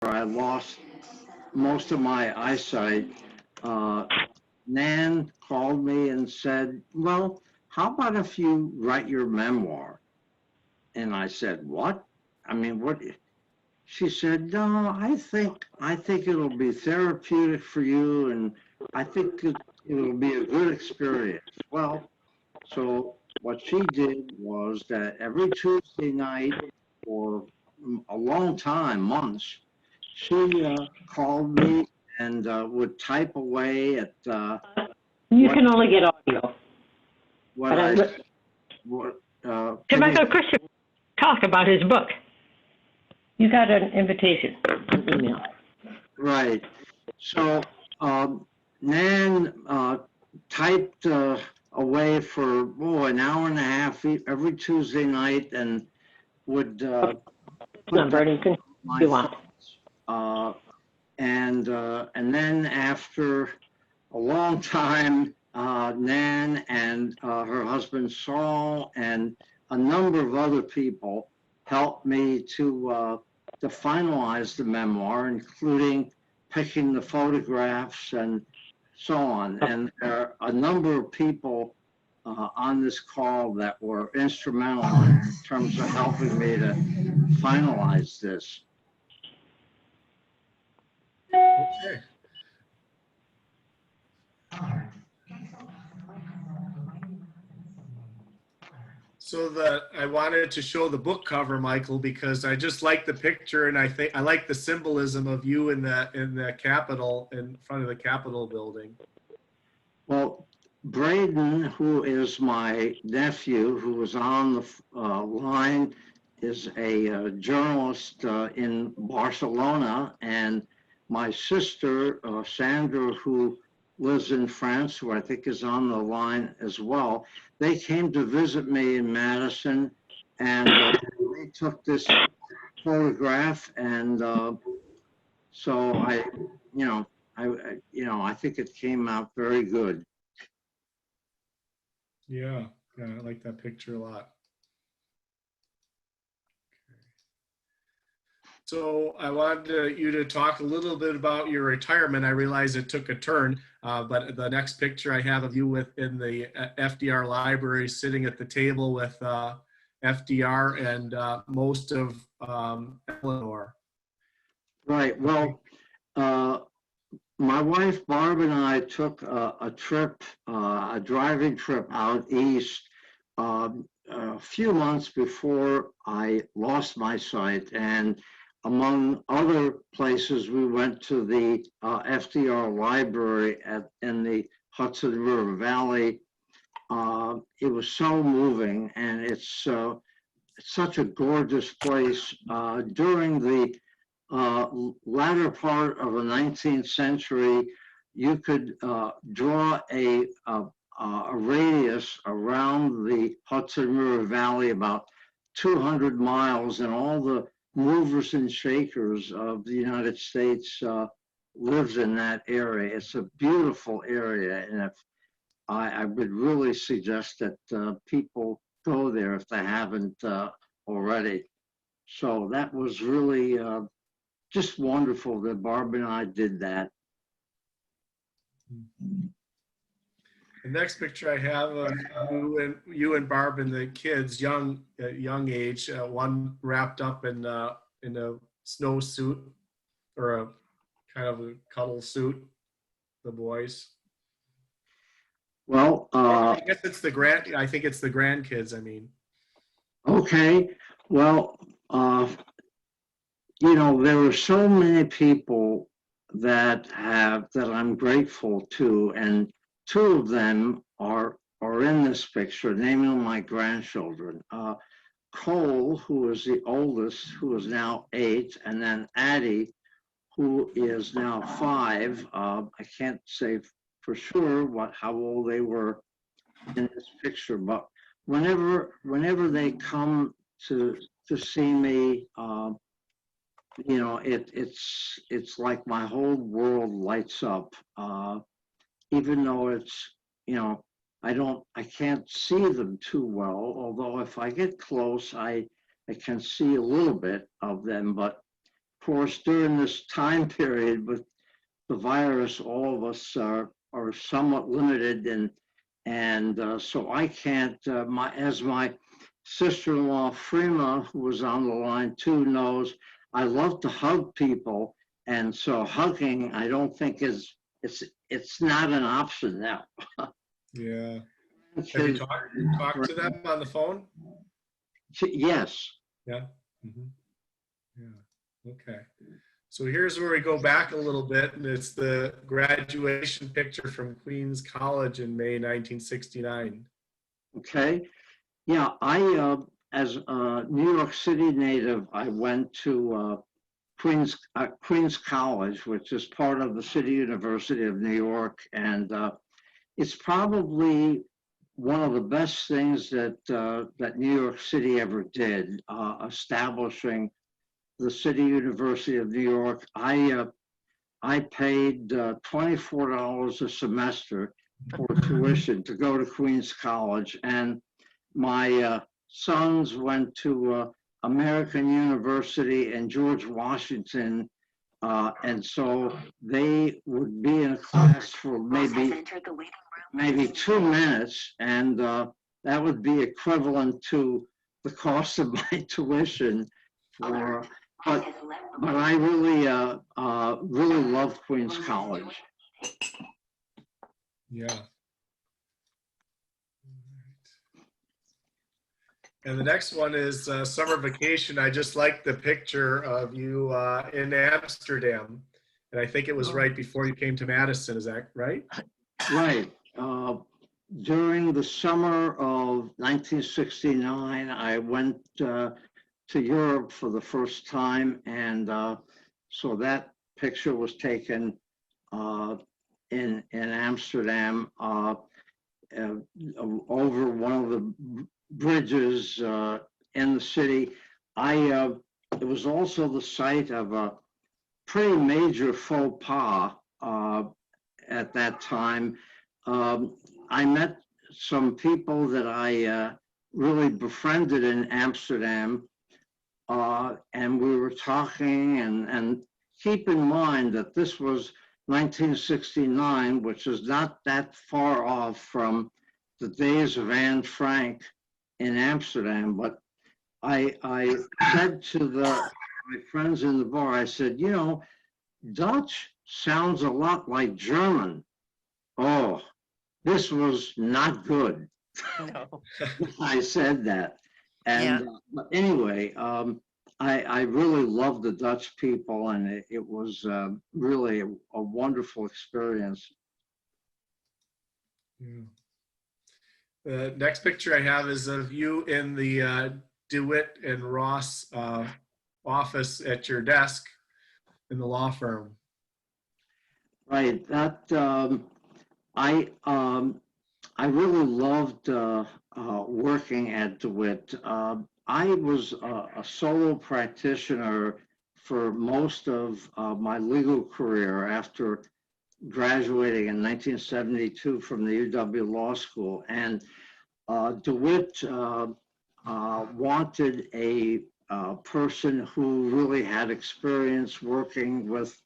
I lost most of my eyesight, uh, Nan called me and said, "Well, how about if you write your memoir?" And I said, "What? I mean, what?" She said, "No, I think it'll be therapeutic for you, and I think it'll be a good experience." Well, so what she did was that every Tuesday night for a long time, months, she called me and would type away at You what can only get audio. what But I what. to Can you Michael Christian talk about his book. You got an invitation, an email. right? So Nan typed away for an hour and a half every Tuesday night, and would put Number, down and you can my you want. thoughts. And then after a long time, Nan and her husband Saul and a number of other people helped me to finalize the memoir, including picking the photographs and so on. And there are a number of people on this call that were instrumental in terms of helping me to finalize this. Okay. So I wanted to show the book cover, Michael, because I just like the picture, and I think I like the symbolism of you in the Capitol, in front of the Capitol building. Well, Braden, who is my nephew, who was on the line, is a journalist in Barcelona, and my sister, Sandra, who lives in France, who I think is on the line as well. They came to visit me in Madison, and they took this photograph, and so I think it came out very good. Yeah, I like that picture a lot. So I wanted you to talk a little bit about your retirement. I realize it took a turn, but the next picture I have of you in the FDR library, sitting at the table with FDR and most of Eleanor. Right. Well, my wife Barb and I took a trip, a driving trip out east a few months before I lost my sight. And among other places, we went to the FDR library in the Hudson River Valley. It was so moving, and it's such a gorgeous place. During the latter part of the 19th century, you could draw a radius around the Hudson River Valley about 200 miles, and all the movers and shakers of the United States lives in that area. It's a beautiful area, and if I would really suggest that people go there if they haven't already. So that was really just wonderful that Barb and I did that. The next picture I have of you and Barb and the kids, young age, one wrapped up in a snowsuit or a kind of a cuddle suit, the boys. Well, I guess it's I think it's the grandkids, I mean. okay. Well, there are so many people that I'm grateful to, and two of them are in this picture, namely my grandchildren. Cole, who is the oldest, who is now 8, and then Addie, who is now 5. I can't say for sure how old they were in this picture, but whenever they come to see me, it's like my whole world lights up. Even though it's I can't see them too well. Although if I get close, I can see a little bit of them. But course, during this time period with the virus, all of us are somewhat limited, and so I can't. As my sister-in-law Freema, who was on the line too, knows, I love to hug people, and so hugging I don't think is it's not an option now. Yeah. Have you talked to them on the phone? Yes. Yeah. Mhm. Yeah. Okay. So here's where we go back a little bit, and it's the graduation picture from Queens College in May 1969. Okay. Yeah, as a New York City native, I went to Queens College, which is part of the City University of New York, and it's probably one of the best things that New York City ever did, establishing the City University of New York. I paid $24 a semester for tuition to go to Queens College, and my sons went to American University and George Washington, and so they would be in a class for maybe 2 minutes, and that would be equivalent to the cost of my tuition. For but but I really love Queens College. Yeah. And the next one is summer vacation. I just like the picture of you in Amsterdam. And I think it was right before you came to Madison. Is that right? Right. During the summer of 1969, I went to Europe for the first time, and so that picture was taken in Amsterdam, over one of the bridges in the city. It was also the site of a pretty major faux pas at that time. I met some people that I really befriended in Amsterdam, and we were talking, and keep in mind that this was 1969, which is not that far off from the days of Anne Frank in Amsterdam. But I said to my friends in the bar, I said, you know, Dutch sounds a lot like German. Oh, this was not good. No. I said that. And but anyway, I really love the Dutch people, and it was really a wonderful experience. Yeah. The next picture I have is of you in the DeWitt and Ross office at your desk in the law firm. Right. I really loved working at DeWitt. I was a solo practitioner for most of my legal career after graduating in 1972 from the UW Law School. And DeWitt wanted a person who really had experience working with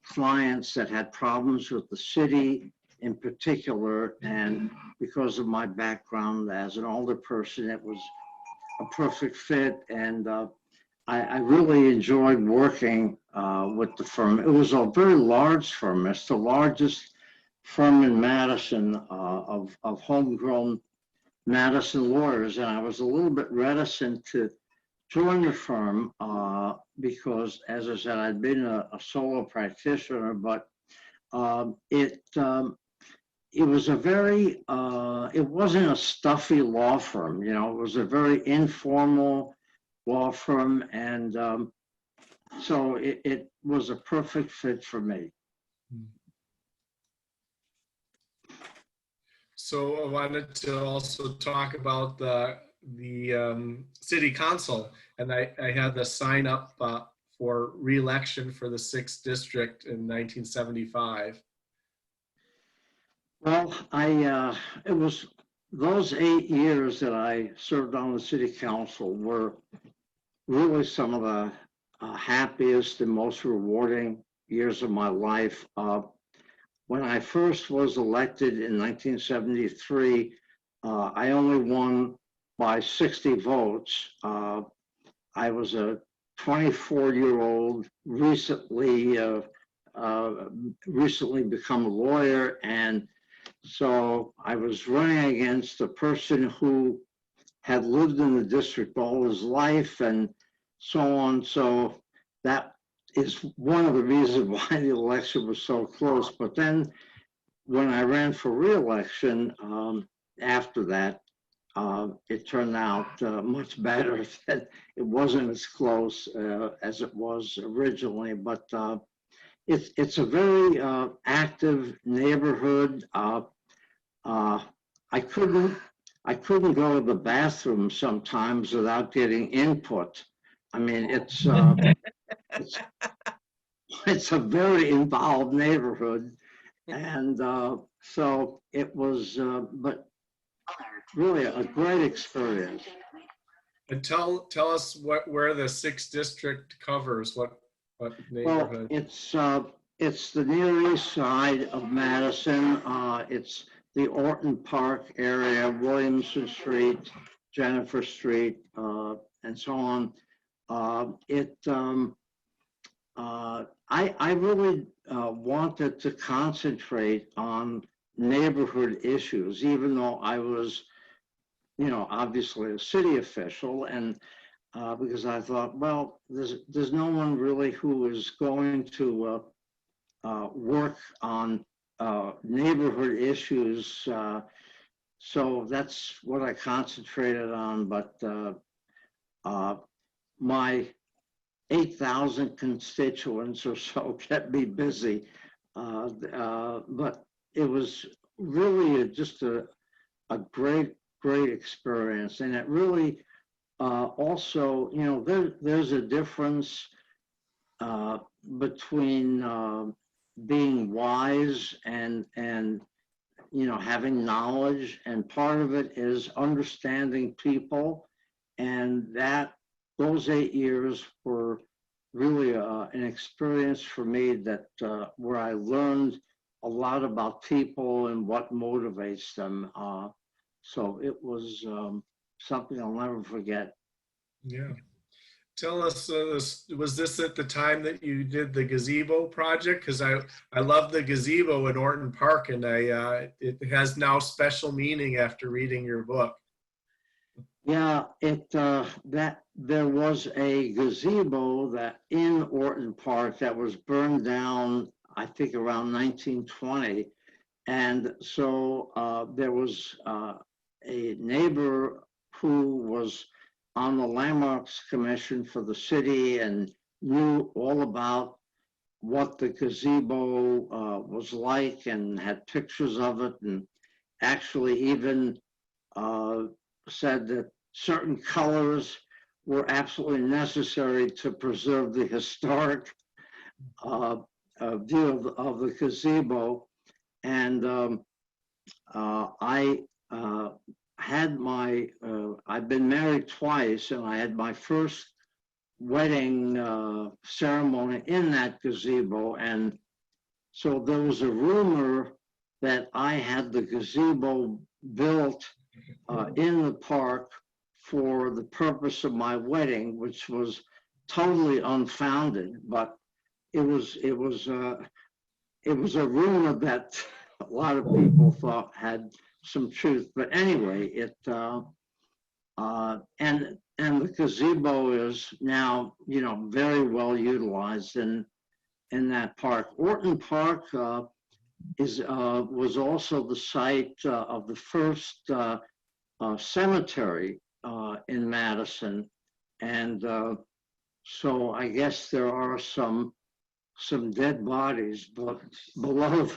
clients that had problems with the city in particular. And because of my background as an older person, it was a perfect fit. And I really enjoyed working with the firm. It was a very large firm. It's the largest firm in Madison of homegrown Madison lawyers. And I was a little bit reticent to join the firm because, as I said, I'd been a solo practitioner, but it was a very, it wasn't a stuffy law firm, you know, it was a very informal law firm, and so it was a perfect fit for me. So I wanted to also talk about the city council, and I had the sign up for re-election for the 6th district in 1975. Well, it was those 8 years that I served on the city council were really some of the happiest and most rewarding years of my life. When I first was elected in 1973, I only won by 60 votes. I was a 24-year-old, recently become a lawyer, and so I was running against a person who had lived in the district all his life and so on. So that is one of the reasons why the election was so close. But then when I ran for reelection, after that, it turned out much better. That it wasn't as close as it was originally, but it's a very active neighborhood. I couldn't go to the bathroom sometimes without getting input. I mean, it's it's a very involved neighborhood, and so it was, but really a great experience. And tell us where the 6th district covers, what Well, neighborhood? it's the Near East Side of Madison. It's the Orton Park area, Williamson Street, Jennifer Street, and so on. I really wanted to concentrate on neighborhood issues, even though I was, obviously a city official, and because I thought, well, there's no one really who is going to work on neighborhood issues. So that's what I concentrated on. But my 8,000 constituents or so kept me busy. But it was really just a great experience. And it really also, there's a difference between being wise and having knowledge, and part of it is understanding people, and those 8 years were really an experience for me that where I learned a lot about people and what motivates them. So it was something I'll never forget. Yeah. Tell us, was this at the time that you did the gazebo project? Because I love the gazebo in Orton Park, and it has now special meaning after reading your book. Yeah, that there was a gazebo that in Orton Park that was burned down, I think around 1920. And so there was a neighbor who was on the Landmarks Commission for the city and knew all about what the gazebo was like and had pictures of it, and actually even said that certain colors were absolutely necessary to preserve the historic view of the gazebo. And I had I've been married twice, and I had my first wedding ceremony in that gazebo. And so there was a rumor that I had the gazebo built in the park for the purpose of my wedding, which was totally unfounded, but it was a rumor that a lot of people thought had some truth. But anyway, and the gazebo is now, very well utilized in that park. Orton Park was also the site of the first cemetery in Madison, and so I guess there are some dead bodies, but below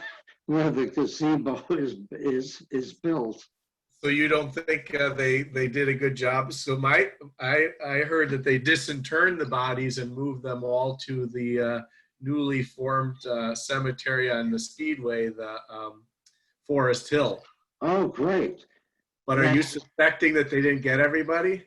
where the gazebo is built. So you don't think they did a good job? So I heard that they disinterred the bodies and moved them all to the newly formed cemetery on the Speedway, the Forest Hill. Oh, great! But are Yeah. you suspecting that they didn't get everybody?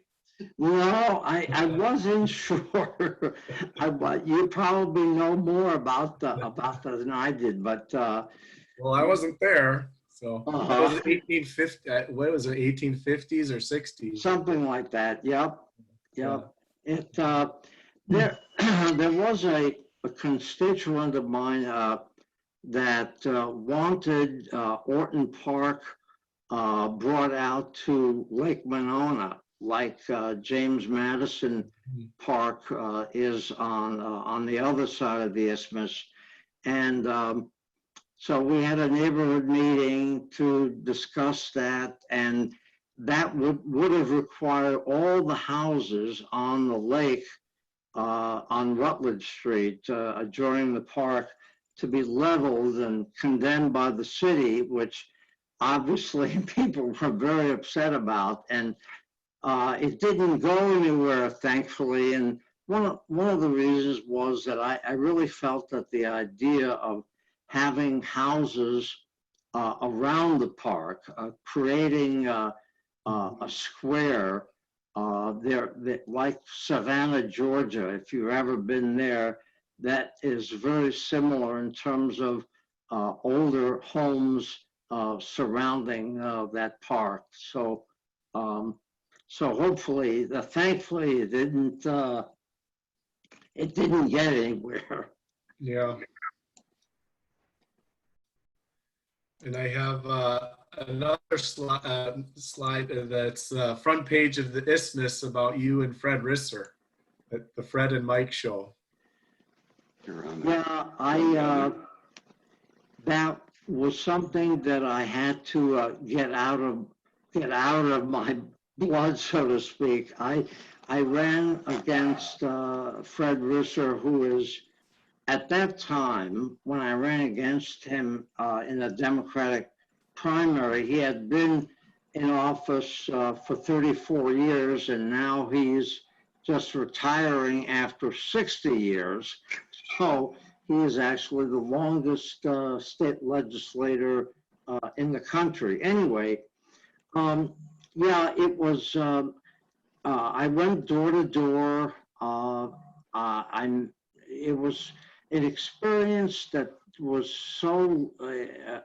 No, I wasn't sure. But you probably know more about that than I did. But Well, I wasn't there. So what was uh, it, 1850? What was it, 1850s or 60s? something like that. Yep, Yeah. yep. It there there was a constituent of mine that wanted Orton Park brought out to Lake Monona, like James Madison Park is on the other side of the isthmus. And so we had a neighborhood meeting to discuss that, and that would have required all the houses on the lake on Rutledge Street adjoining the park to be leveled and condemned by the city, which obviously people were very upset about. And it didn't go anywhere, thankfully. And one of the reasons was that I really felt that the idea of having houses around the park, creating a square like Savannah, Georgia, if you've ever been there, that is very similar in terms of older homes surrounding that park. Um, so hopefully, thankfully, it didn't get anywhere. Yeah. And I have another slide that's front page of the Isthmus about you and Fred Risser at the Fred and Mike show. Yeah, that was something that I had to get out of my blood, so to speak. I ran against Fred Risser, who is at that time when I ran against him in a Democratic primary. He had been in office for 34 years, and now he's just retiring after 60 years. So he is actually the longest state legislator in the country. Anyway, yeah, it was, I went door to door. It was an experience that was so,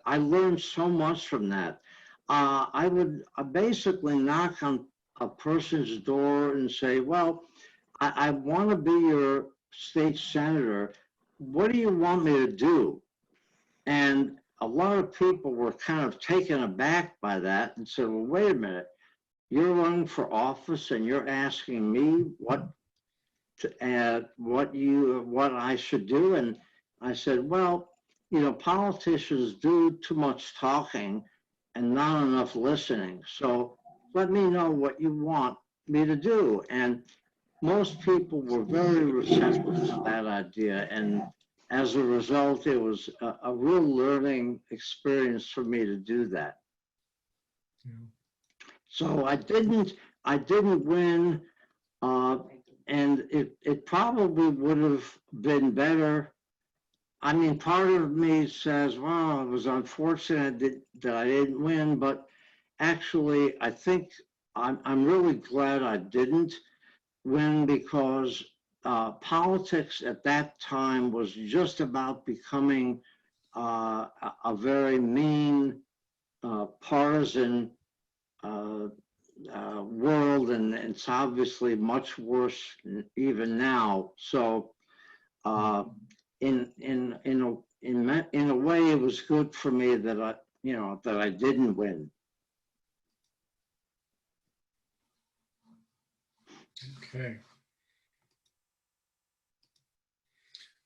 I learned so much from that. I would basically knock on a person's door and say, well, I want to be your state senator. What do you want me to do? And a lot of people were kind of taken aback by that and said, well, wait a minute, you're running for office and you're asking me what I should do. And I said, well, politicians do too much talking and not enough listening. So let me know what you want me to do. And most people were very receptive to that idea. And as a result, it was a real learning experience for me to do that. Yeah. So I didn't win, and it probably would have been better. I mean, part of me says, well, it was unfortunate that I didn't win, but actually, I think I'm really glad I didn't win, because politics at that time was just about becoming a very mean, partisan world, and it's obviously much worse even now. So, in a way, it was good for me that I didn't win. Okay.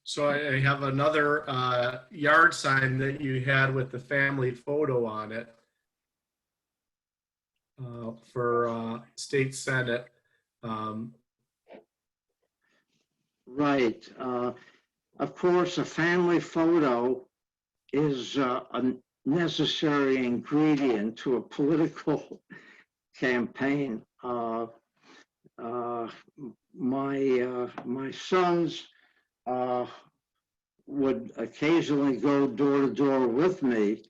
So I have another yard sign that you had with the family photo on it for state senate. Right. Of course, a family photo is a necessary ingredient to a political campaign. My sons would occasionally go door to door with me,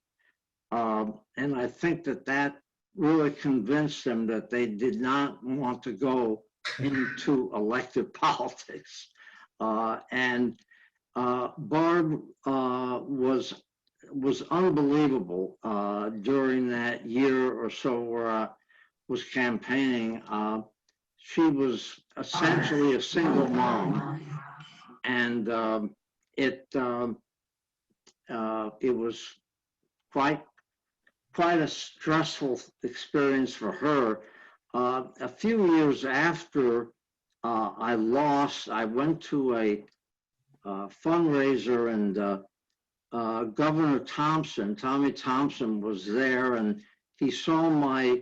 and I think that really convinced them that they did not want to go into elective politics. And Barb was unbelievable during that year or so where I was campaigning. She was essentially a single mom, and it was quite a stressful experience for her. A few years after I lost, I went to a fundraiser, and Governor Tommy Thompson, was there, and he saw my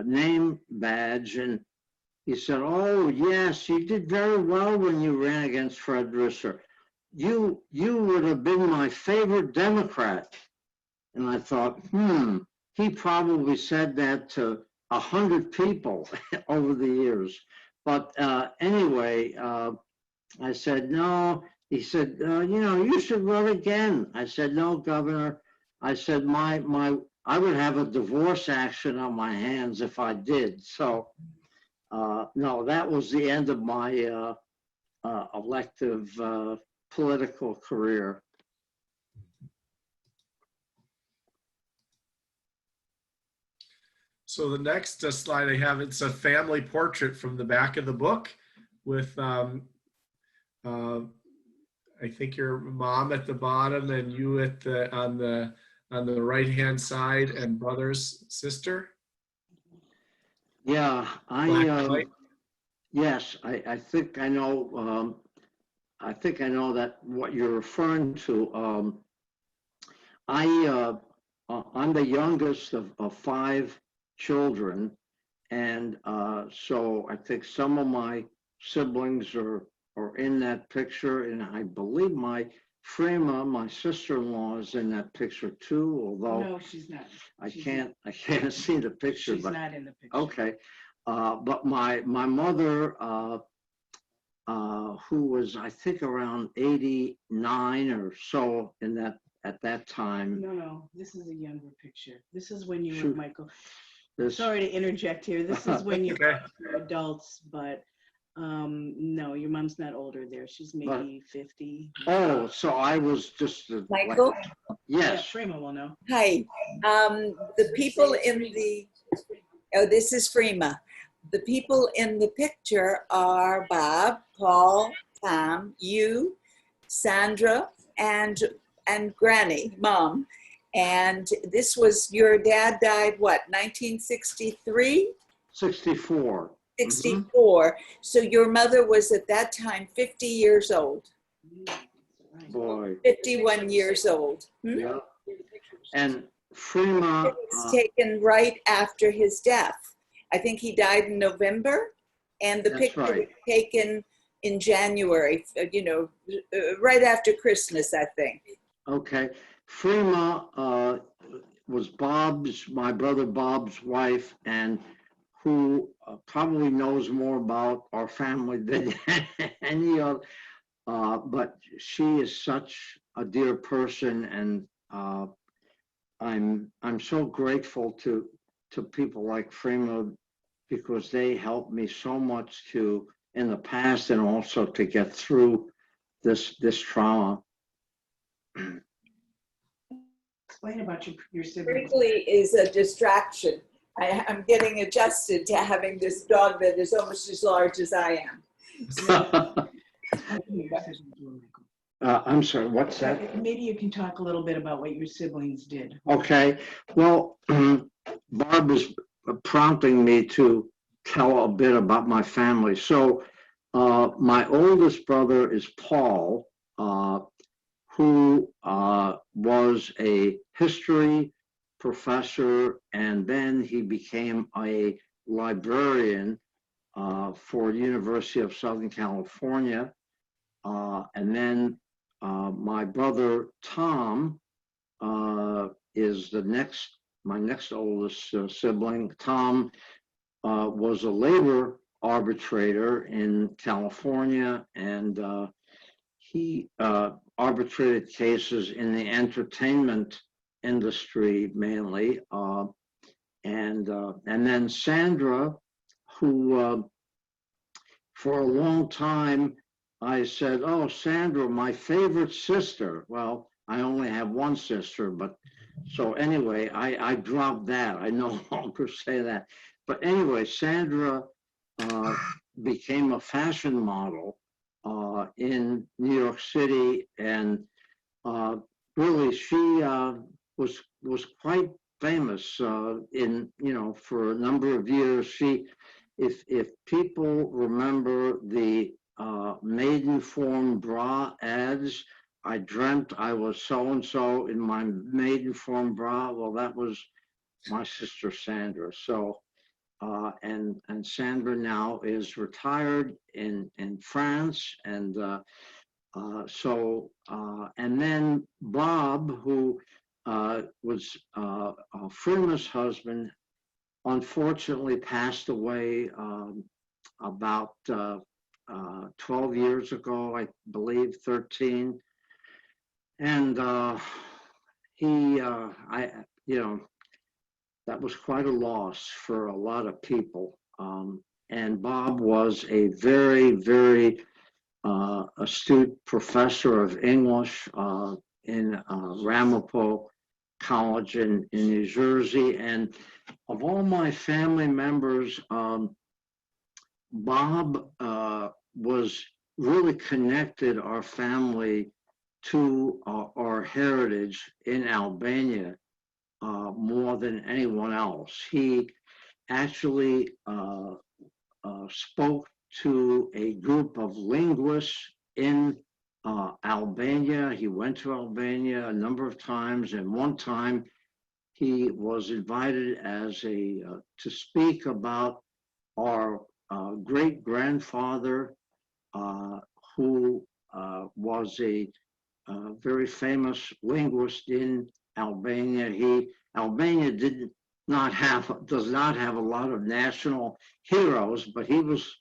name badge, and he said, "Oh yes, you did very well when you ran against Fred Risser. You would have been my favorite Democrat." And I thought, he probably said that to 100 people over the years. But anyway, I said, no. He said, you should run again. I said, no, Governor. I said, I would have a divorce action on my hands if I did. So, no, that was the end of my elective political career. So the next slide I have, it's a family portrait from the back of the book with, I think your mom at the bottom and you at on the right-hand side, and brother's sister. Yeah, yes, I think I know. I think I know that what you're referring to. I'm the youngest of five children, and so I think some of my siblings are in that picture, and I believe my Frema, my sister-in-law, is in that picture too. Although no, she's not. I can't see the picture. She's but not in the picture. okay, but my mother, who was I think around 89 or so in that at that time. No, this is a younger picture. This is when you were Shoot. Michael. This, Sorry to interject here. This is when you Okay. were adults, but no, your mom's not older there. She's maybe 50. oh, so I was just Michael? yes. Yeah, Frema will know. Hi. The people in the, oh, this is Frema. The people in the picture are Bob, Paul, Tom, you, Sandra, and Granny, Mom. And this was, your dad died, what, 1963? 64. 64. So your mother was at that time 50 years old. Boy. 51 years old. Yeah. And Frema. It was taken right after his death. I think he died in November, and the That's picture right. was taken in January, right after Christmas, I think. Okay. Frema was my brother Bob's wife, and who probably knows more about our family than any other. But she is such a dear person, and I'm so grateful to people like Frema, because they helped me so much in the past, and also to get through this trauma. Explain about your siblings. Wrigley is a distraction. I'm getting adjusted to having this dog that is almost as large as I am. I'm sorry, what's that? Maybe you can talk a little bit about what your siblings did. Okay, well, Barb is prompting me to tell a bit about my family. So my oldest brother is Paul, who was a history professor, and then he became a librarian for University of Southern California. And then my brother Tom is my next oldest sibling. Tom was a labor arbitrator in California, and he arbitrated cases in the entertainment industry mainly. And then Sandra, who for a long time I said, "Oh, Sandra, my favorite sister." Well, I only have one sister, but so anyway, I dropped that. I no longer say that. But anyway, Sandra uh, became a fashion model in New York City, and uh, really she was quite famous in for a number of years. She, if people remember the maiden form bra ads, I dreamt I was so and so in my maiden form bra. Well, that was my sister Sandra. So and Sandra now is retired in France, and and then Bob, who was Frima's husband, unfortunately passed away about 12 years ago, I believe, 13. And I, that was quite a loss for a lot of people. And Bob was a very, very astute professor of English in Ramapo College in New Jersey. And of all my family members, Bob was really connected our family to our heritage in Albania more than anyone else. He actually spoke to a group of linguists in Albania. He went to Albania a number of times, and one time he was invited as to speak about our great grandfather, who was a very famous linguist in Albania. Albania does not have a lot of national heroes, but he was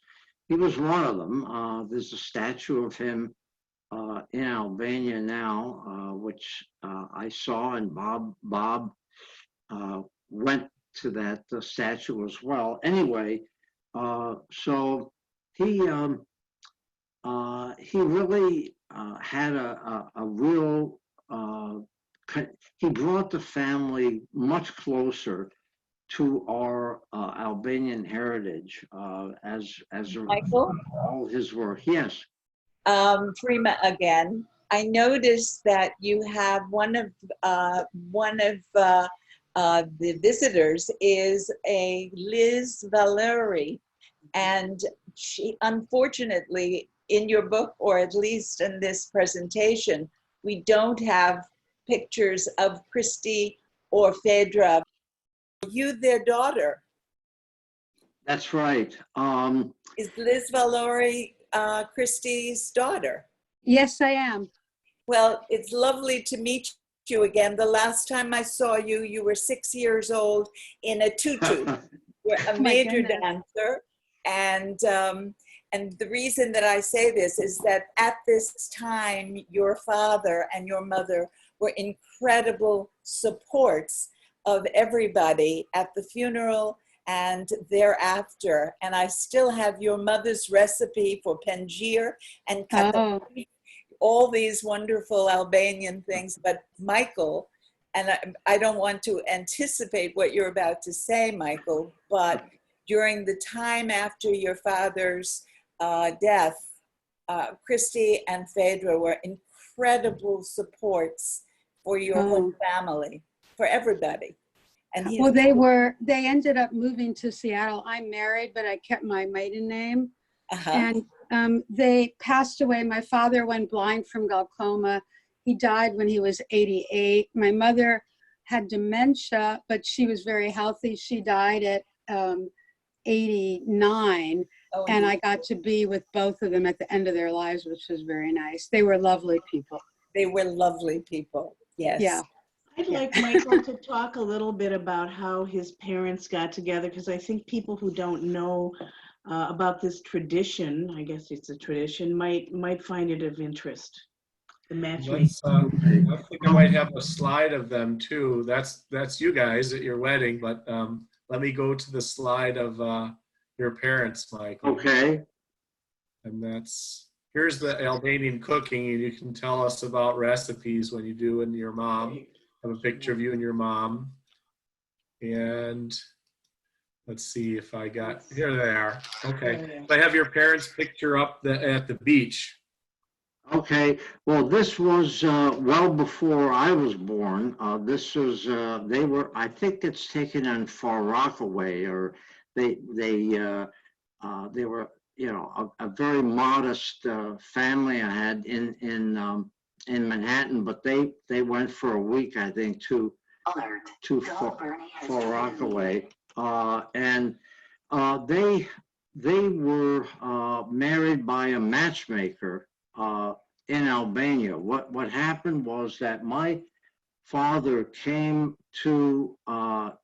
one of them. There's a statue of him in Albania now, which I saw, and Bob went to that statue as well. Anyway, so he really had a real he brought the family much closer to our Albanian heritage as Michael? all his work. Yes. Prima again. I noticed that you have one of the visitors is a Liz Valeri, and she, unfortunately, in your book, or at least in this presentation, we don't have pictures of Christy or Phaedra. Are you their daughter? That's right. Is Liz Valeri Christy's daughter? Yes, I am. Well, it's lovely to meet you again. The last time I saw you, you were 6 years old in a tutu. You're a major dancer. And the reason that I say this is that at this time, your father and your mother were incredible supports of everybody at the funeral and thereafter. And I still have your mother's recipe for panjir and katappi, all these wonderful Albanian things. But Michael, and I don't want to anticipate what you're about to say, Michael, but during the time after your father's death, Christy and Phaedra were incredible supports for your whole family, for everybody. And well, they ended up moving to Seattle. I'm married, but I kept my maiden name. And they passed away. My father went blind from glaucoma. He died when he was 88. My mother had dementia, but she was very healthy. She died at 89. And I got to be with both of them at the end of their lives, which was very nice. They were lovely people. They were lovely people. Yes. Yeah. I'd like Michael to talk a little bit about how his parents got together, because I think people who don't know about this tradition, I guess it's a tradition, might find it of interest. The matchmaking. I think I might have a slide of them too. That's you guys at your wedding, but let me go to the slide of your parents, Michael. Okay. And here's the Albanian cooking, and you can tell us about recipes when you do, and your mom. I have a picture of you and your mom. And let's see if I got, here they are. Okay. I have your parents' picture up at the beach. Okay, well, this was well before I was born. This was they were. I think it's taken in Far Rockaway, or they were, you know, a very modest family I had in Manhattan, but they went for a week, I think, to Far Rockaway, and they were married by a matchmaker. In Albania. What happened was that my father came to the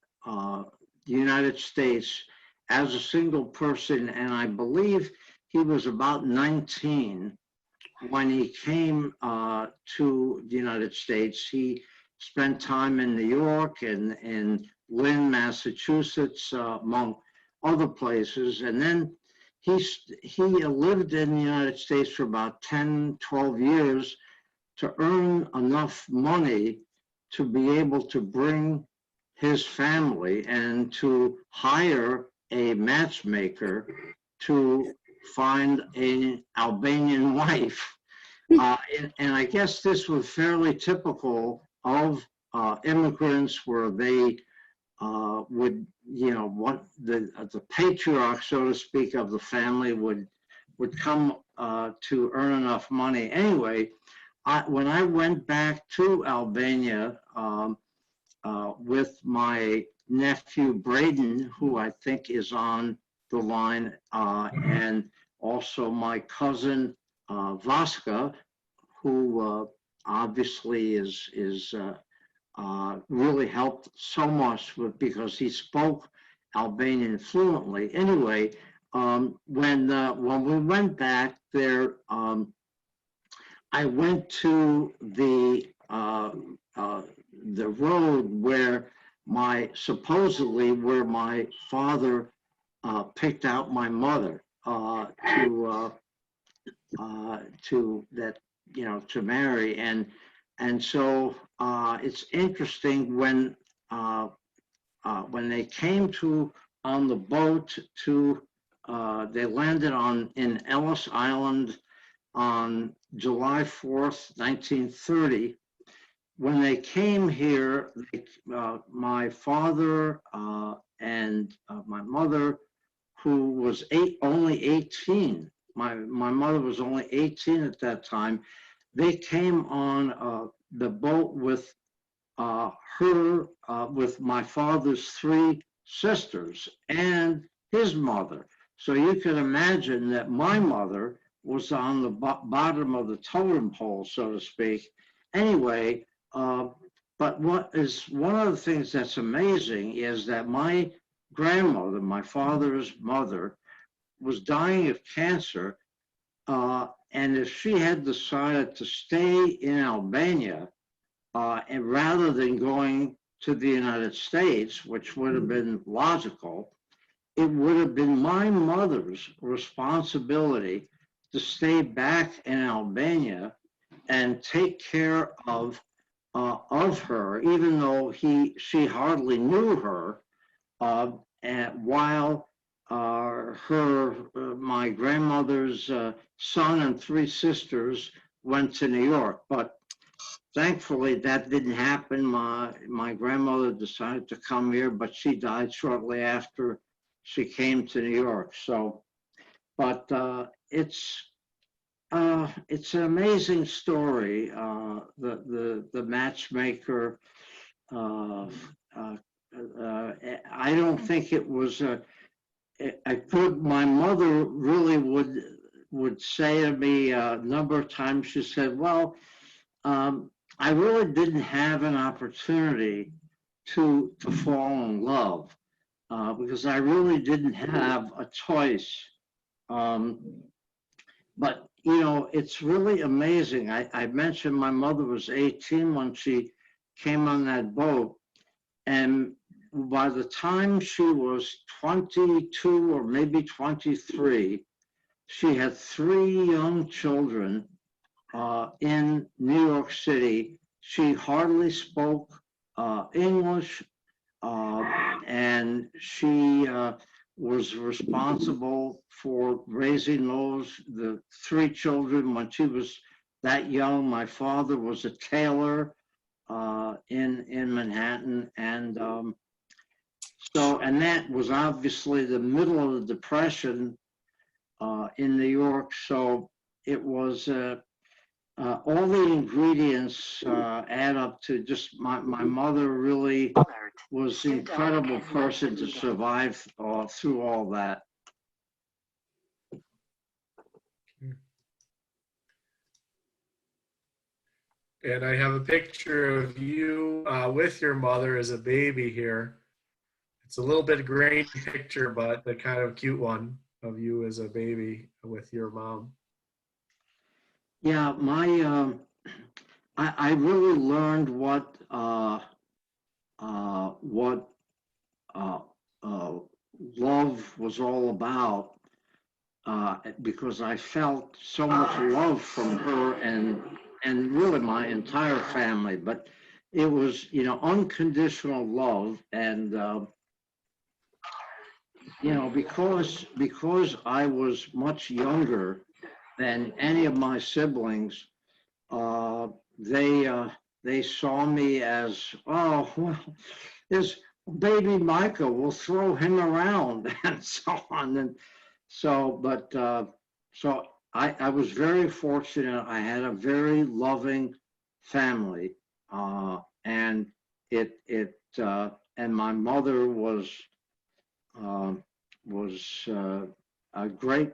United States as a single person, and I believe he was about 19 when he came to the United States. He spent time in New York and in Lynn, Massachusetts, among other places, and then he lived in the United States for about 10, 12 years to earn enough money to be able to bring his family and to hire a matchmaker to find an Albanian wife. And I guess this was fairly typical of immigrants, where they would, you know, what the patriarch, so to speak, of the family would come to earn enough money. Anyway, when I went back to Albania with my nephew Braden, who I think is on the line, and also my cousin Vaska, who obviously is really helped so much because he spoke Albanian fluently. Anyway, when we went back there, I went to the road where supposedly where my father picked out my mother to marry, and so it's interesting when they came on the boat they landed in Ellis Island on July 4th, 1930. When they came here, my father and my mother, who was only 18, my mother was only 18 at that time, they came on the boat with with my father's three sisters and his mother. So you can imagine that my mother was on the bottom of the totem pole, so to speak. Anyway, but one of the things that's amazing is that my grandmother, my father's mother, was dying of cancer. And if she had decided to stay in Albania, and rather than going to the United States, which would have been logical, it would have been my mother's responsibility to stay back in Albania and take care of her, even though she hardly knew her, and while my grandmother's son and three sisters went to New York. But thankfully, that didn't happen. My grandmother decided to come here, but she died shortly after she came to New York. So, but it's an amazing story. The matchmaker. I don't think it was my mother really would say to me a number of times. She said, "Well, I really didn't have an opportunity to fall in love because I really didn't have a choice." But you know, it's really amazing. I mentioned my mother was 18 when she came on that boat, and by the time she was 22 or maybe 23, she had 3 young children in New York City. She hardly spoke English, and she was responsible for raising the 3 children when she was that young. My father was a tailor in Manhattan, and and that was obviously the middle of the Depression in New York. So it was all the ingredients add up to just my mother really was an incredible person to survive through all that. And I have a picture of you with your mother as a baby here. It's a little bit grainy picture, but the kind of cute one of you as a baby with your mom. Yeah, I really learned what love was all about because I felt so much love from her and really my entire family. But it was, unconditional love, and because I was much younger than any of my siblings, uh, they saw me as, oh, well, this baby Michael, we'll throw him around and so on. And so I was very fortunate. I had a very loving family, and and my mother uh, was a great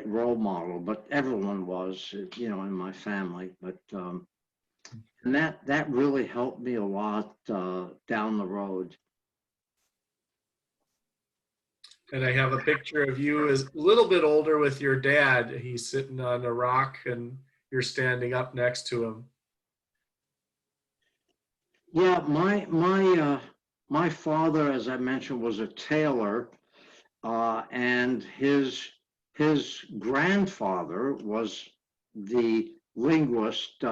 role model, but everyone was, in my family. But and that really helped me a lot down the road. And I have a picture of you as a little bit older with your dad. He's sitting on a rock and you're standing up next to him. Yeah, my father, as I mentioned, was a tailor, and his grandfather was the linguist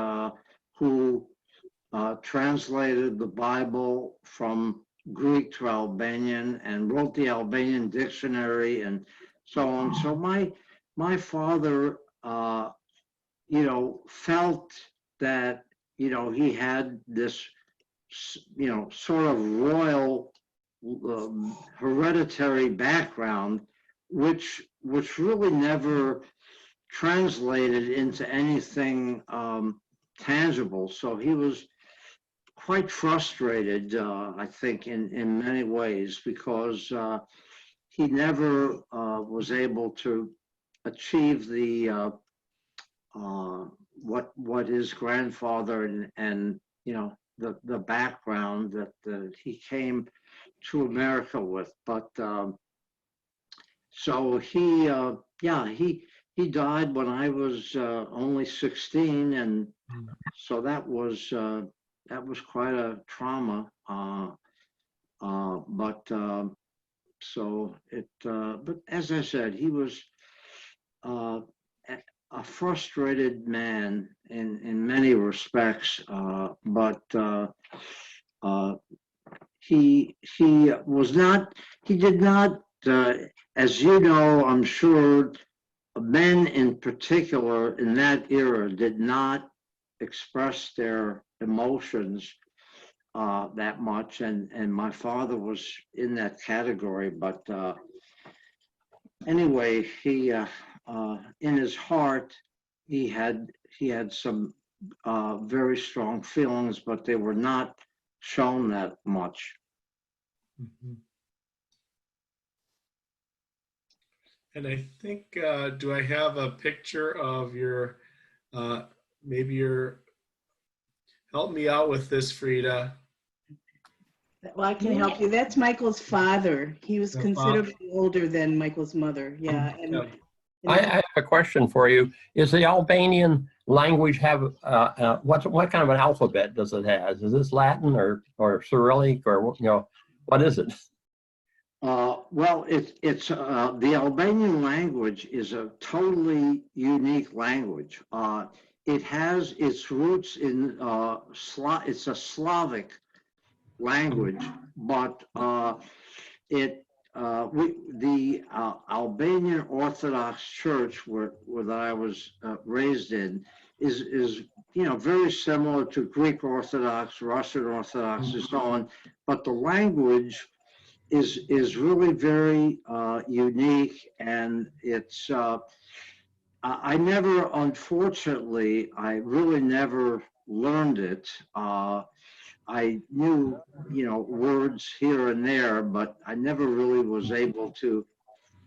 who translated the Bible from Greek to Albanian and wrote the Albanian dictionary and so on. So my father, felt that he had this sort of royal hereditary background, which really never translated into anything tangible. So he was quite frustrated, I think, in many ways, because he never was able to achieve the what his grandfather and the background that he came to America with. But so he died when I was only 16, and so that was quite a trauma. But as I said, he was a frustrated man in many respects, but he did not, as you know, I'm sure, men in particular in that era did not express their emotions that much, and my father was in that category. But anyway, he in his heart he had some very strong feelings, but they were not shown that much. Mm-hmm. And I think, do I have a picture of your, maybe your, help me out with this, Frida. Well, I can help you. That's Michael's father. He was considerably older than Michael's mother. Yeah. And I have a question for you. Is the Albanian language have, what kind of an alphabet does it have? Is this Latin or Cyrillic or, What is it? Well, it's the Albanian language is a totally unique language. It has its roots in it's a Slavic language, but the Albanian Orthodox Church where that I was raised in is very similar to Greek Orthodox, Russian Orthodox, and so on, but the language is really very unique, and it's I never, unfortunately, I really never learned it. I knew, words here and there, but I never really was able to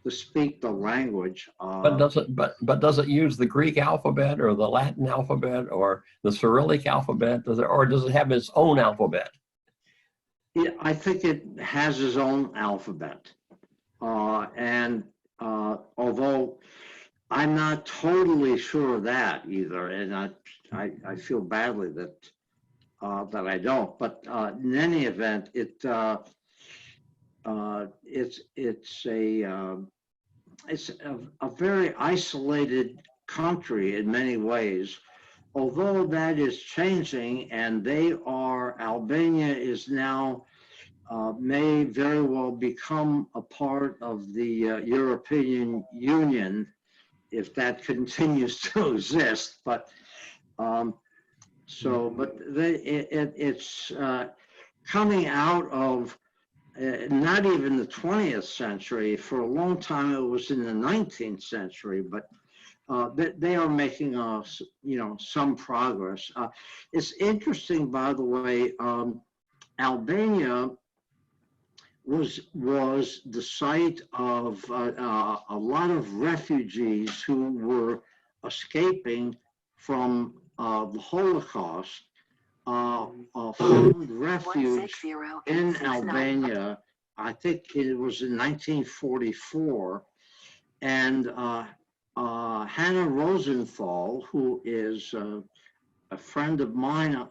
speak the language. But does it use the Greek alphabet or the Latin alphabet or the Cyrillic alphabet? Or does it have its own alphabet? Yeah, I think it has its own alphabet, and although I'm not totally sure of that either, and I feel badly that I don't. But in any event, it's a very isolated country in many ways. Although that is changing, and Albania is now may very well become a part of the European Union if that continues to exist. But it's coming out of not even the 20th century. For a long time, it was in the 19th century, but they are making some progress. It's interesting, by the way. Albania was the site of a lot of refugees who were escaping from the Holocaust, found refuge in Albania. I think it was in 1944, and Hannah Rosenthal, who is a friend of mine,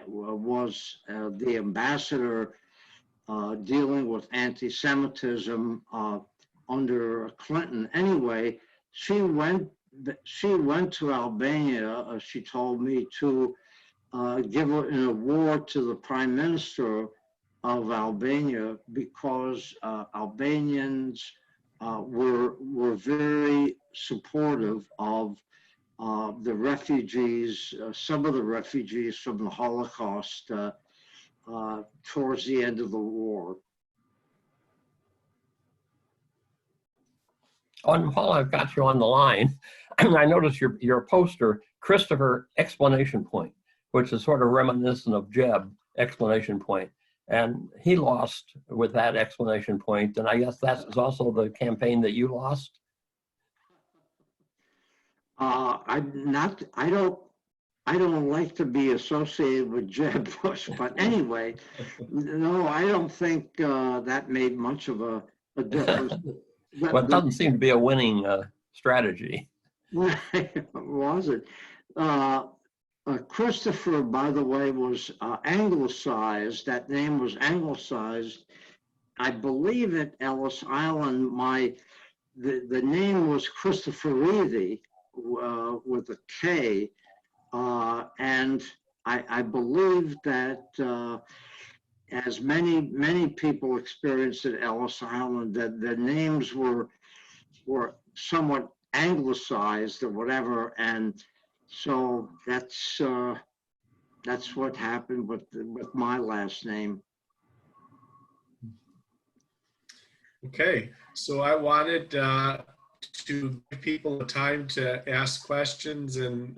was the ambassador dealing with anti-Semitism under Clinton. Anyway, she went to Albania, she told me, to give an award to the prime minister of Albania, because Albanians were very supportive of the refugees, some of the refugees from the Holocaust towards the end of the war. And while I've got you on the line, I noticed your poster, Christopher exclamation point, which is sort of reminiscent of Jeb exclamation point. And he lost with that exclamation point. And I guess that's also the campaign that you lost. I don't like to be associated with Jeb Bush, but anyway, no, I don't think that made much of a difference. Well, it doesn't seem to be a winning strategy. Was it? Christopher, by the way, was anglicized. That name was anglicized. I believe at Ellis Island, the name was Christopher Reedy with a K. And I believe that as many people experienced at Ellis Island, that the names were somewhat anglicized or whatever, and so that's what happened with my last name. Okay, so I wanted to give people the time to ask questions and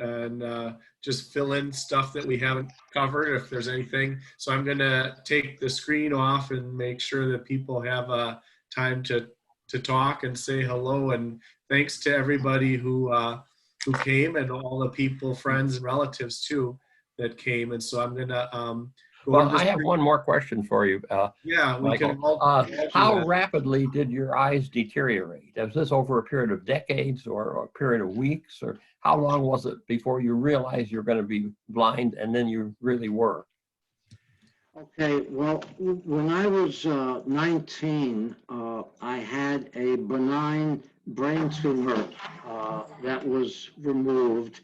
just fill in stuff that we haven't covered if there's anything. So I'm going to take the screen off and make sure that people have time to talk and say hello. And thanks to everybody who came, and all the people, friends and relatives too, that came. And so I'm going to well, I have one more question for you. Yeah, we Michael. can all how rapidly did your eyes deteriorate? Was this over a period of decades or a period of weeks, or how long was it before you realized you're going to be blind and then you really were? Okay, well, when I was 19, I had a benign brain tumor that was removed.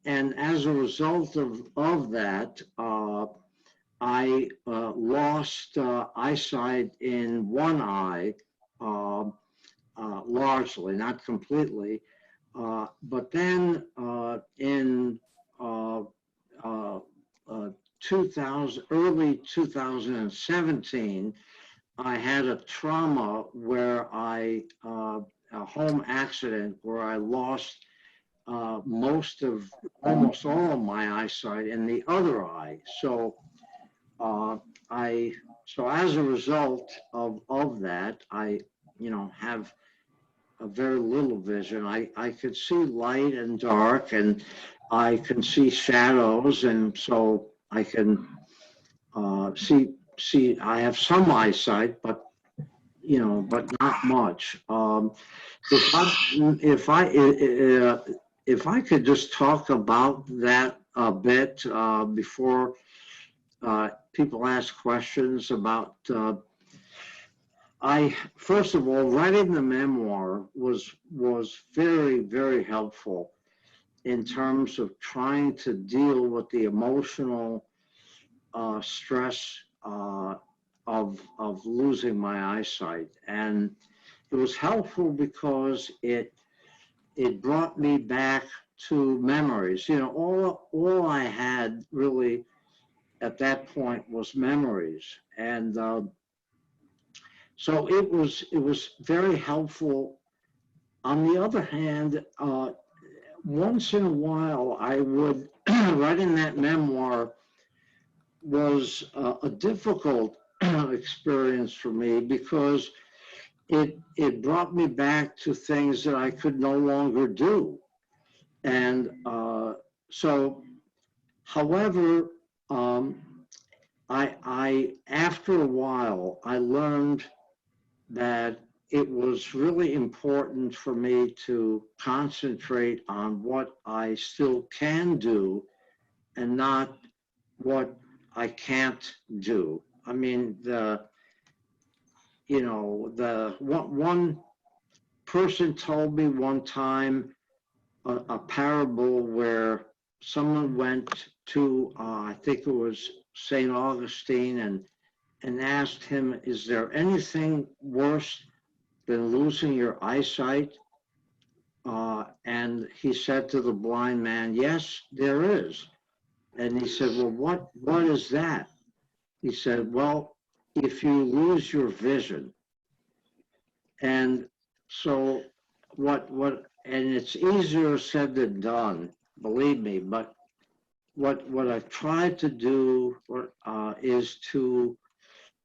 And as a result of that, I lost eyesight in one eye, uh, largely, not completely. But then in uh, uh, uh, 2000, early 2017, I had a trauma where a home accident where I lost almost all of my eyesight in the other eye. So uh, I, so as a result of that, have a very little vision. I could see light and dark, and I can see shadows, and so I can see. I have some eyesight, but but not much. If I if I if I could just talk about that a bit before people ask questions about. I first of all, writing the memoir was very helpful in terms of trying to deal with the emotional stress of losing my eyesight, and it was helpful because it brought me back to memories. All I had really at that point was memories, and so it was very helpful. On the other hand, once in a while, I would writing that memoir was a difficult experience for me because it brought me back to things that I could no longer do, and so, however, um, I after a while I learned that it was really important for me to concentrate on what I still can do and not what I can't do. I mean, the one person told me one time a parable where someone went to, I think it was St. Augustine, and asked him, is there anything worse than losing your eyesight? And he said to the blind man, yes, there is. And he said, well, what is that? He said, well, if you lose your vision. And so and it's easier said than done, believe me, but what I've tried to do is to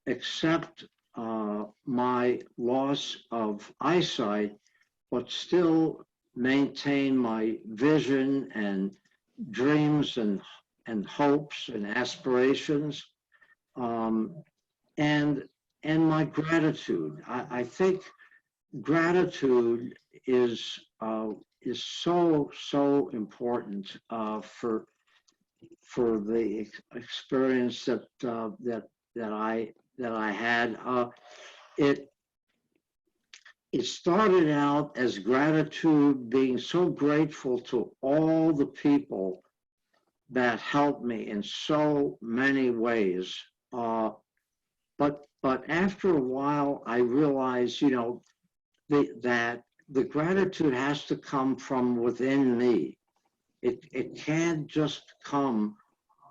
accept my loss of eyesight, but still maintain my vision and dreams and hopes and aspirations, um, and my gratitude. I think gratitude is so important for the experience that I had. It it started out as gratitude, being so grateful to all the people that helped me in so many ways. But after a while, I realized, that the gratitude has to come from within me. It can't just come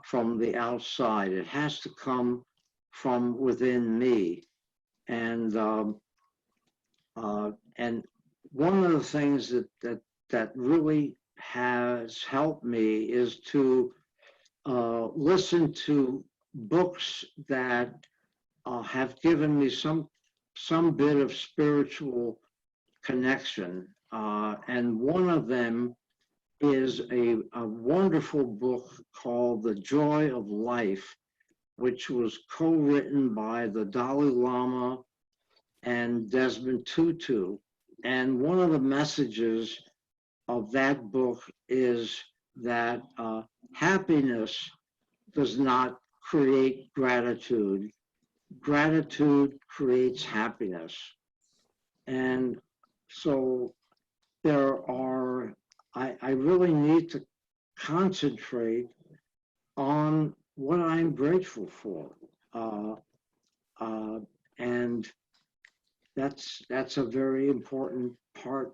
from the outside. It has to come from within me. And and one of the things that really has helped me is to listen to books that have given me some bit of spiritual connection. And one of them is a wonderful book called The Joy of Life, which was co-written by the Dalai Lama and Desmond Tutu. And one of the messages of that book is that happiness does not create gratitude. Gratitude creates happiness. And so I really need to concentrate on what I'm grateful for. And that's a very important part.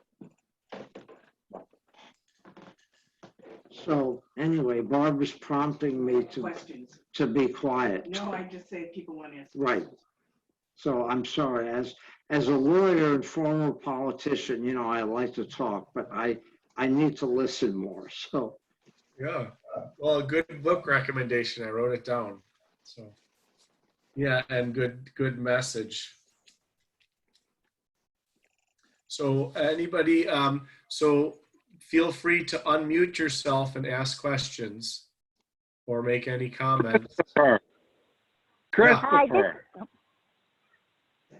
So anyway, Barb was prompting me Questions? to be quiet. No, I just say people want to ask. Right. So I'm sorry, as a lawyer and former politician, you know, I like to talk, but I need to listen more. So Yeah. Well, a good book recommendation. I wrote it down. So yeah, and good message. So anybody, so feel free to unmute yourself and ask questions or make any comments. Christopher.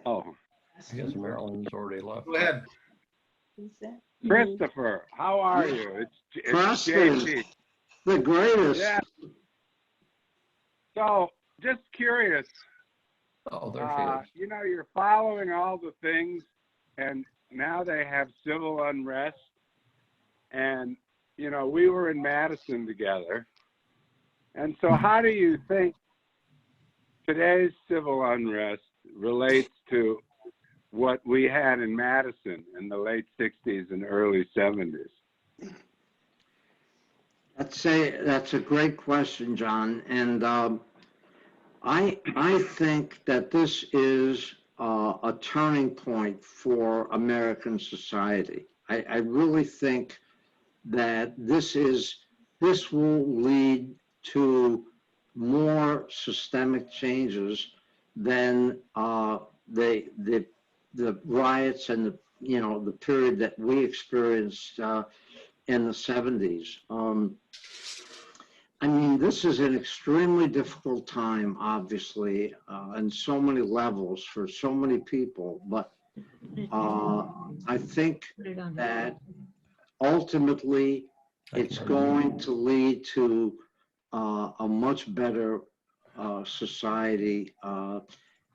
Oh, I guess Marilyn's already left. Go ahead. Christopher, how are you? It's Preston, JP. the greatest. Yeah. So, just curious. Oh, there she is. You know, you're following all the things, and now they have civil unrest. And, you know, we were in Madison together. And so how do you think today's civil unrest relates to what we had in Madison in the late 60s and early 70s? That's a great question, John. And I think that this is a turning point for American society. I really think that this will lead to more systemic changes than the riots and the period that we experienced in the 70s. I mean, this is an extremely difficult time, obviously, on so many levels for so many people. But I think that ultimately it's going to lead to a much better society.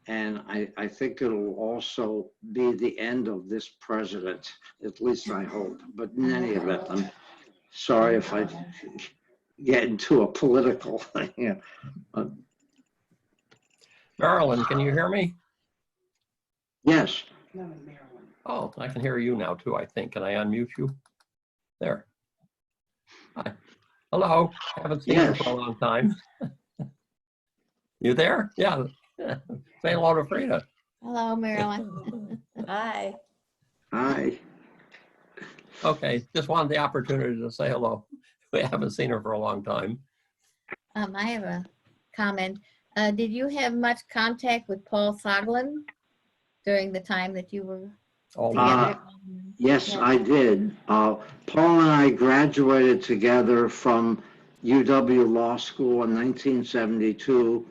And I think it'll also be the end of this president, at least I hope. But in any event, I'm sorry if I get into a political thing. Marilyn, can you hear me? Yes. Oh, I can hear you now too, I think. Can I unmute you? There. Hi. Hello. Haven't seen you for a long time. You there? Yeah. Say hello to Frida. Hello, Marilyn. Hi. Hi. Okay, just wanted the opportunity to say hello. We haven't seen her for a long time. I have a comment. Did you have much contact with Paul Soglin during the time that you were together? Yes, I did. Paul and I graduated together from UW Law School in 1972.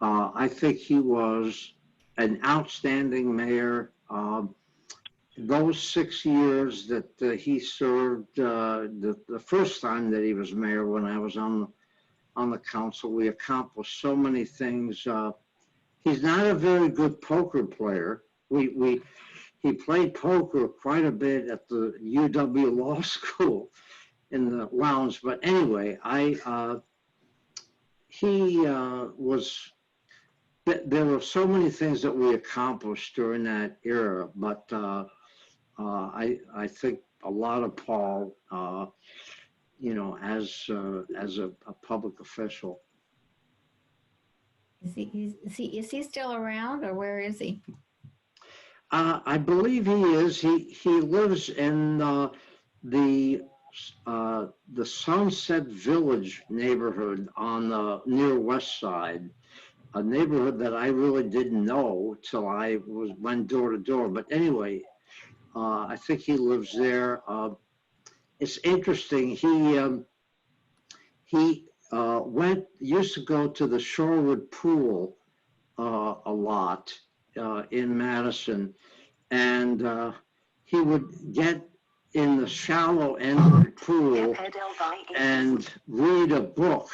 I think he was an outstanding mayor. Those 6 years that he served, the first time that he was mayor when I was on the council, we accomplished so many things. He's not a very good poker player. He played poker quite a bit at the UW Law School in the lounge. But anyway, there were so many things that we accomplished during that era. But I think a lot of Paul, as a public official. Is he still around, or where is he? I believe he is. He lives in the Sunset Village neighborhood on the near West Side, a neighborhood that I really didn't know till I went door to door. But anyway, I think he lives there. It's interesting. He used to go to the Shorewood Pool a lot in Madison, and he would get in the shallow end of the pool and read a book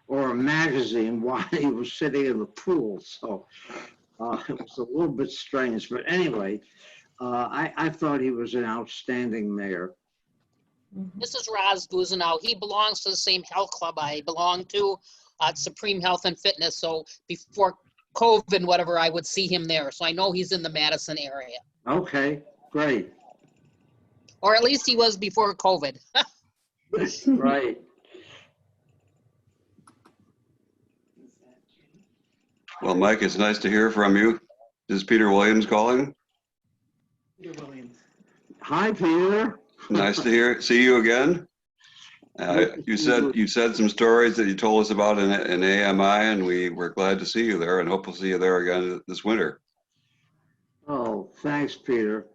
or a magazine while he was sitting in the pool. So it was a little bit strange. But anyway, I thought he was an outstanding mayor. This is Roz Guzenow. He belongs to the same health club I belong to, Supreme Health and Fitness. So before COVID, whatever, I would see him there. So I know he's in the Madison area. Okay, great. Or at least he was before COVID. Right. Well, Mike, it's nice to hear from you. This is Peter Williams calling. Hi, Peter. Nice to see you again. You said some stories that you told us about in AMI, and we were glad to see you there, and hope we'll see you there again this winter. Oh, thanks, Peter.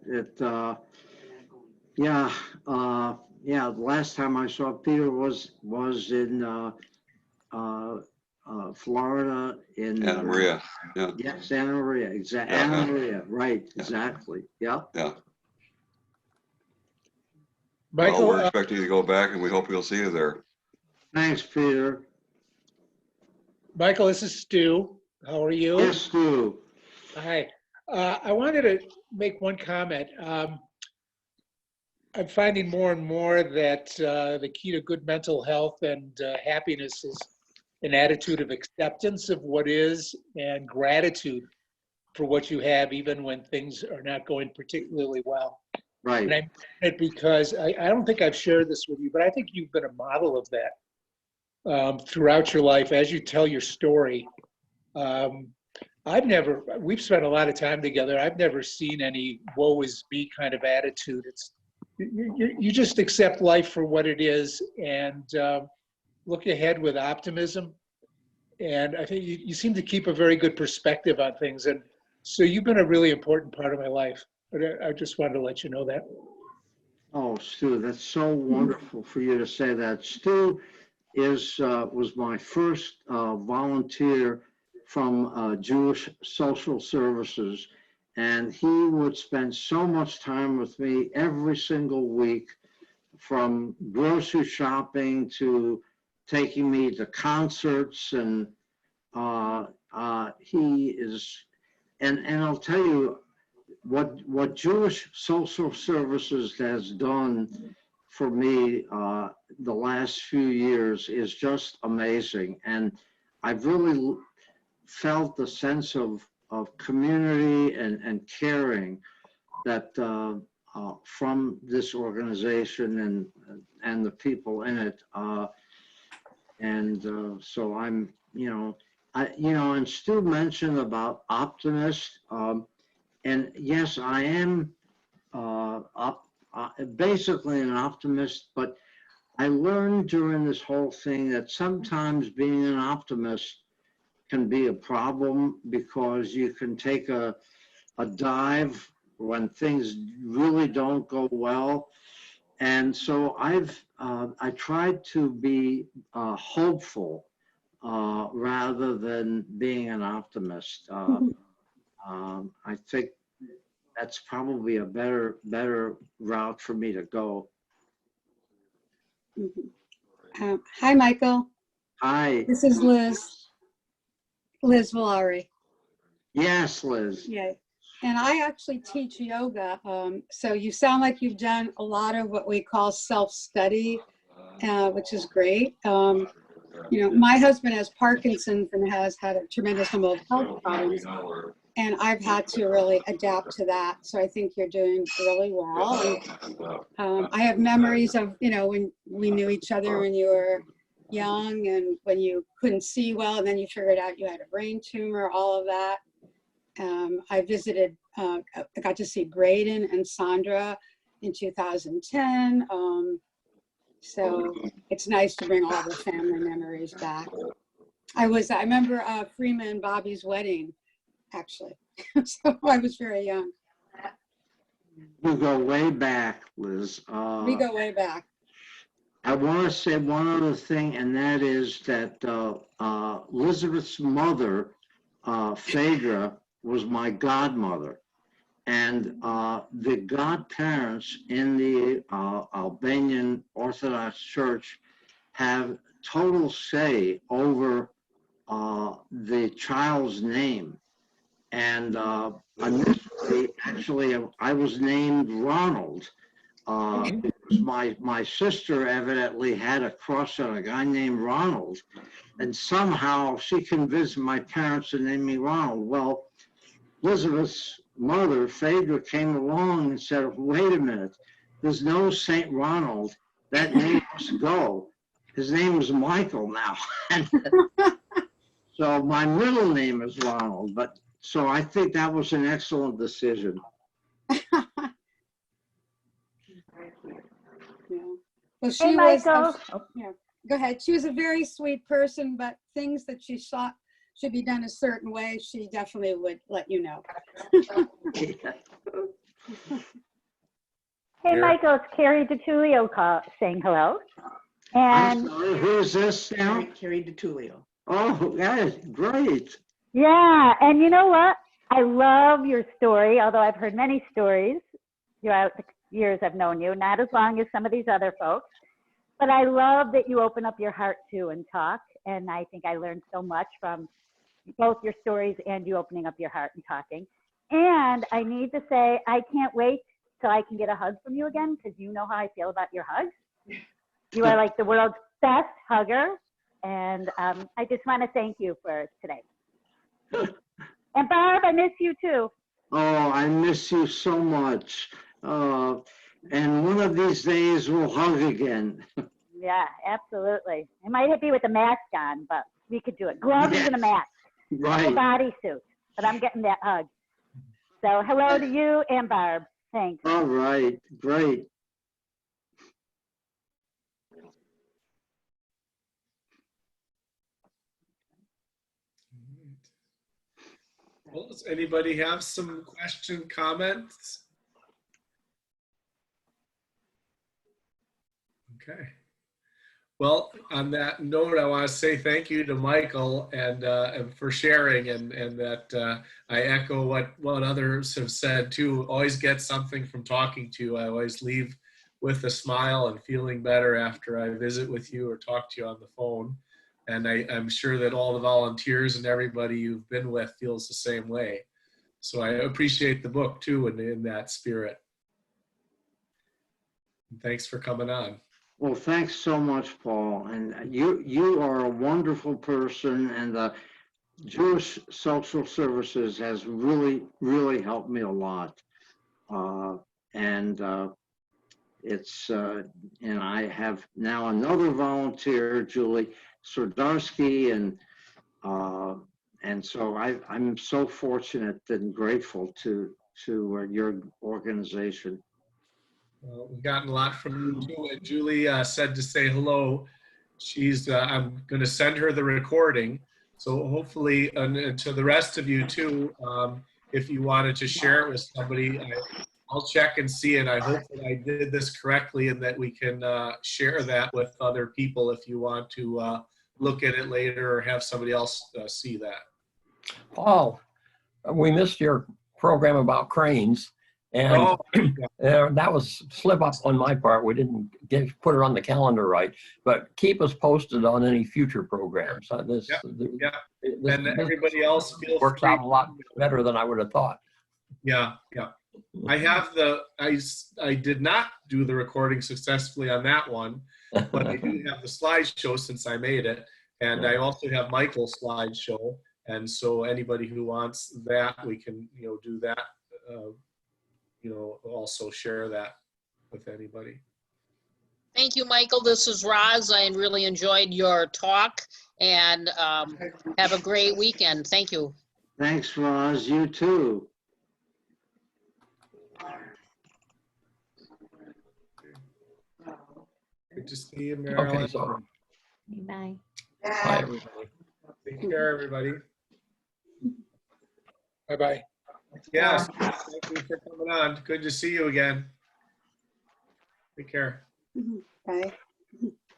Yeah, the last time I saw Peter was in Florida in Santa Maria. Yeah. Yeah, Santa Maria. Exactly. Yeah. Santa Maria. Right. Yeah. Exactly. Yeah. Yeah. Michael, Well, we're expecting to go back, and we hope we'll see you there. Thanks, Peter. Michael, this is Stu. How are you? Yes, Stu. Hi. I wanted to make one comment. I'm finding more and more that the key to good mental health and happiness is an attitude of acceptance of what is and gratitude for what you have, even when things are not going particularly well. Right. And I mean it because I don't think I've shared this with you, but I think you've been a model of that throughout your life as you tell your story. We've spent a lot of time together. I've never seen any woe is me kind of attitude. It's you just accept life for what it is and look ahead with optimism. And I think you seem to keep a very good perspective on things. And so you've been a really important part of my life. But I just wanted to let you know that. Oh, Stu, that's so wonderful for you to say that. Stu was my first volunteer from Jewish Social Services, and he would spend so much time with me every single week, from grocery shopping to taking me to concerts, and he is, and I'll tell you, what Jewish Social Services has done for me the last few years is just amazing. And I've really felt the sense of community and caring that from this organization and the people in it. So I'm, and Stu mentioned about optimist. And yes, I am basically an optimist, but I learned during this whole thing that sometimes being an optimist can be a problem because you can take a dive when things really don't go well. And so I tried to be hopeful rather than being an optimist. I think that's probably a better route for me to go. Hi, Michael. Hi. This is Liz Valari. Yes, Liz. Yeah. And I actually teach yoga. So you sound like you've done a lot of what we call self-study, which is great. My husband has Parkinson's and has had a tremendous number of health problems. And I've had to really adapt to that. So I think you're doing really well. And, I have memories of, when we knew each other when you were young and when you couldn't see well, and then you figured out you had a brain tumor, all of that. I visited, I got to see Braden and Sandra in 2010. So it's nice to bring all the family memories back. I remember Freeman and Bobby's wedding, actually. So I was very young. You go way back, Liz. We go way back. I want to say one other thing, and that is that Elizabeth's mother, Phaedra, was my godmother. And the godparents in the Albanian Orthodox Church have total say over the child's name. And initially, actually, I was named Ronald. Because my sister evidently had a crush on a guy named Ronald. And somehow she convinced my parents to name me Ronald. Well, Elizabeth's mother, Phaedra, came along and said, wait a minute, there's no Saint Ronald. That name must go. His name is Michael now. And so my middle name is Ronald, but so I think that was an excellent decision. Well, Hey, Michael. yeah, go ahead. She was a very sweet person, but things that she thought should be done a certain way, she definitely would let you know. Hey, Michael, it's Carrie DiTullio saying hello. I'm And sorry, who's this now? Carrie DiTullio. Oh, guys, great. yeah, and you know what? I love your story, although I've heard many stories throughout the years I've known you, not as long as some of these other folks. But I love that you open up your heart too and talk. And I think I learned so much from both your stories and you opening up your heart and talking. And I need to say, I can't wait till I can get a hug from you again, because you know how I feel about your hugs. You are like the world's best hugger. And I just want to thank you for today. And Barb, I miss you too. Oh, I miss you so much. And one of these days we'll hug again. Yeah, absolutely. It might be with a mask on, but we could do it. Gloves and a mask. Right. A bodysuit. But I'm getting that hug. So hello to you and Barb. Thanks. All right, great. Well, does anybody have some question, comments? Okay. Well, on that note, I want to say thank you to Michael and for sharing, and that I echo what others have said too. Always get something from talking to you. I always leave with a smile and feeling better after I visit with you or talk to you on the phone. And I'm sure that all the volunteers and everybody you've been with feels the same way. So I appreciate the book too in that spirit. And thanks for coming on. Well, thanks so much, Paul. And you are a wonderful person, and the Jewish Social Services has really, really helped me a lot. And I have now another volunteer, Julie Swiderski, and so I'm so fortunate and grateful to your organization. Well, we've gotten a lot from you too. And Julie said to say hello. I'm going to send her the recording. So hopefully, and to the rest of you too, if you wanted to share it with somebody, I'll check and see. And I hope that I did this correctly and that we can share that with other people if you want to look at it later or have somebody else see that. Paul, we missed your program about cranes. And that was slip up on my part. We didn't put it on the calendar right, but keep us posted on any future programs. This and everybody else works out a lot better than I would have thought. Yeah. I have I did not do the recording successfully on that one, but I do have the slideshow since I made it. And I also have Michael's slideshow. And so anybody who wants that, we can, do that. Also share that with anybody. Thank you, Michael. This is Roz. I really enjoyed your talk, and have a great weekend. Thank you. Thanks, Roz. You too. Good to see you, Marilyn. Okay, so. Bye. Bye, everybody. Take care, everybody. Bye-bye. Yes, thank you for coming on. Good to see you again. Take care. Bye.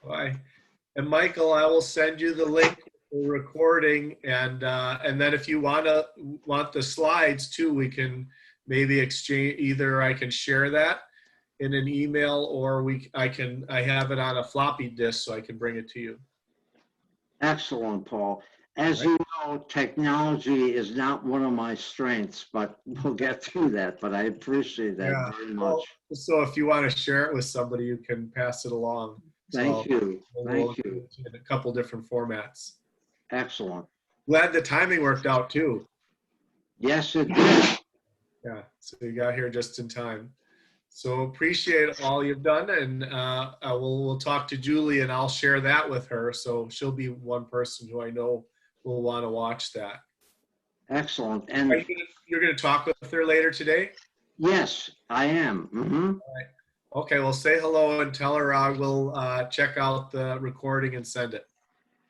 Bye. And Michael, I will send you the link for recording, and then if you want the slides too, we can maybe exchange. Either I can share that in an email, or I have it on a floppy disk so I can bring it to you. Excellent, Paul. As you know, technology is not one of my strengths, but we'll get through that. But I appreciate that Yeah. very Well, much. so if you want to share it with somebody, you can pass it along. Thank you. We'll Thank do you. it in a couple different formats. Excellent. Glad the timing worked out too. Yes, it did. Yeah, so you got here just in time. So appreciate all you've done, and we'll talk to Julie, and I'll share that with her. So she'll be one person who I know will want to watch that. Excellent. Are And you're going to talk with her later today? yes, I am. All right. Okay, well, say hello and tell her I will check out the recording and send it.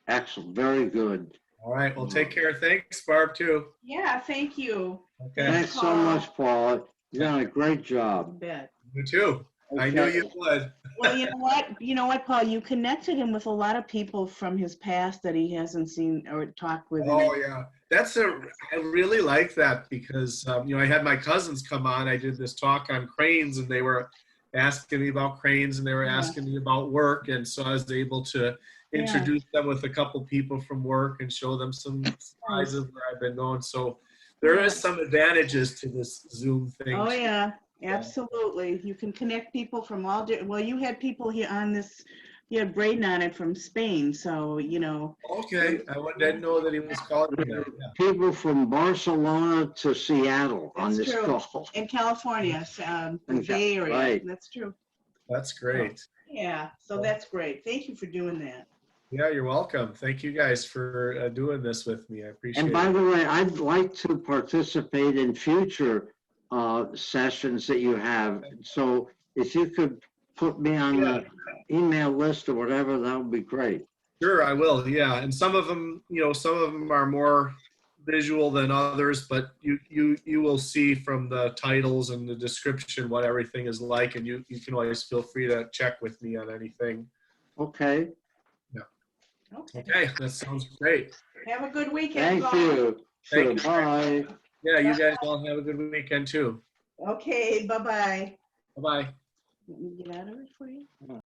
Excellent. Very good. All right, well, take care. Thanks, Barb, too. Yeah, thank you. Okay. Thanks so Paul. much, Paul. You've done a great job. Bet. You too. I knew you would. Well, you know what? You know what, Paul? You connected him with a lot of people from his past that he hasn't seen or talked with. Oh yeah, I really like that because I had my cousins come on. I did this talk on cranes, and they were asking me about cranes, and they were asking me about work, and so I was able to introduce them with a couple people from work and show them some slides of where I've been going. So there is some advantages to this Zoom thing. Oh yeah, absolutely. You can connect people from all. Well, you had people here on this. You had Braden on it from Spain, so you know. Okay, I didn't know that he was calling me there. Yeah. People from Barcelona to Seattle on That's this true. call. In California, the Bay Area. Right. That's true. That's great. Yeah, so that's great. Thank you for doing that. Yeah, you're welcome. Thank you guys for doing this with me. I appreciate And by it. the way, I'd like to participate in future sessions that you have. So if you could put me on the email list or whatever, that would be great. Sure, I will. Yeah, and some of them, some of them are more visual than others, but you will see from the titles and the description what everything is like, and you can always feel free to check with me on anything. Okay. Okay, that sounds great. Have a good weekend. Thank Paul. you. Thank Sure, you. bye. Yeah, you guys all have a good weekend too. Okay, bye-bye. Bye-bye. Let me get out of it for you.